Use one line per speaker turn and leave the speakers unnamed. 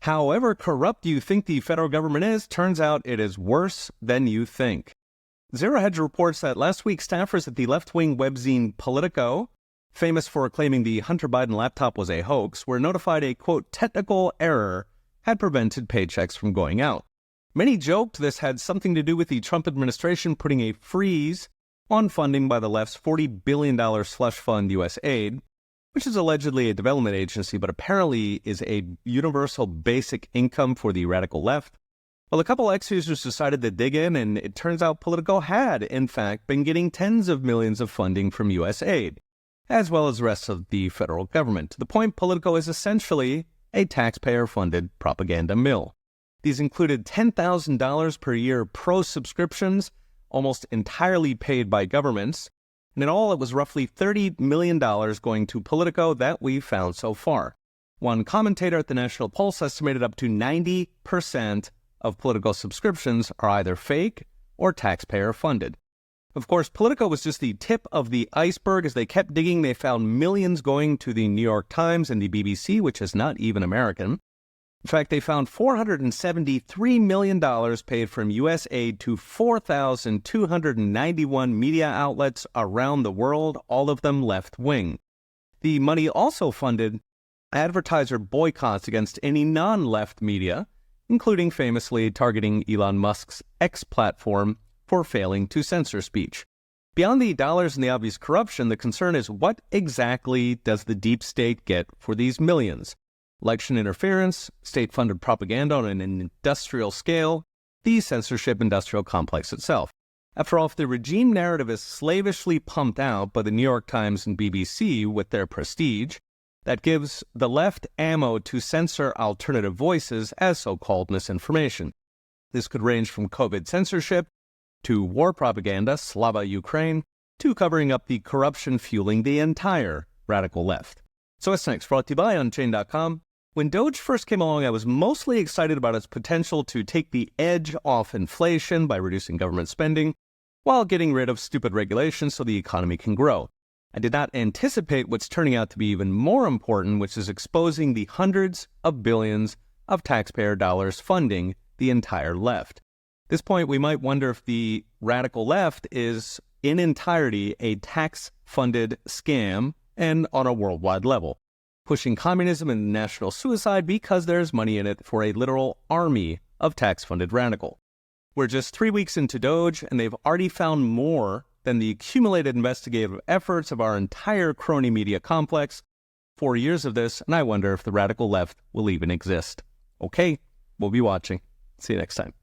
However corrupt you think the federal government is, turns out it is worse than you think. Zero Hedge reports that last week staffers at the left-wing webzine Politico, famous for claiming the Hunter Biden laptop was a hoax, were notified a, quote, technical error had prevented paychecks from going out. Many joked this had something to do with the Trump administration putting a freeze on funding by the left's $40 billion slush fund USAID, which is allegedly a development agency, but apparently is a universal basic income for the radical left. Well, a couple ex-users decided to dig in, and it turns out Politico had, in fact, been getting tens of millions of funding from USAID, as well as the rest of the federal government. To the point, Politico is essentially a taxpayer-funded propaganda mill. These included $10,000 per year pro-subscriptions, almost entirely paid by governments, and in all, it was roughly $30 million going to Politico that we've found so far. One commentator at the National Pulse estimated up to 90% of Politico subscriptions are either fake or taxpayer-funded. Of course, Politico was just the tip of the iceberg. As they kept digging, they found millions going to the New York Times and the BBC, which is not even American. In fact, they found $473 million paid from USAID to 4,291 media outlets around the world, all of them left-wing. The money also funded advertiser boycotts against any non-left media, including famously targeting Elon Musk's X platform for failing to censor speech. Beyond the dollars and the obvious corruption, the concern is what exactly does the deep state get for these millions? Election interference, state-funded propaganda on an industrial scale, the censorship industrial complex itself. After all, if the regime narrative is slavishly pumped out by the New York Times and BBC with their prestige, that gives the left ammo to censor alternative voices as so-called misinformation. This could range from COVID censorship to war propaganda, Slava Ukraine, to covering up the corruption fueling the entire radical left. So what's next? Brought to you by Unchained.com. When Doge first came along, I was mostly excited about its potential to take the edge off inflation by reducing government spending while getting rid of stupid regulations so the economy can grow. I did not anticipate what's turning out to be even more important, which is exposing the hundreds of billions of taxpayer dollars funding the entire left. At this point, we might wonder if the radical left is in entirety a tax-funded scam and on a worldwide level, pushing communism and national suicide because there's money in it for a literal army of tax-funded radical. We're just 3 weeks into Doge, and they've already found more than the accumulated investigative efforts of our entire crony media complex. 4 years of this, and I wonder if the radical left will even exist. Okay, we'll be watching. See you next time.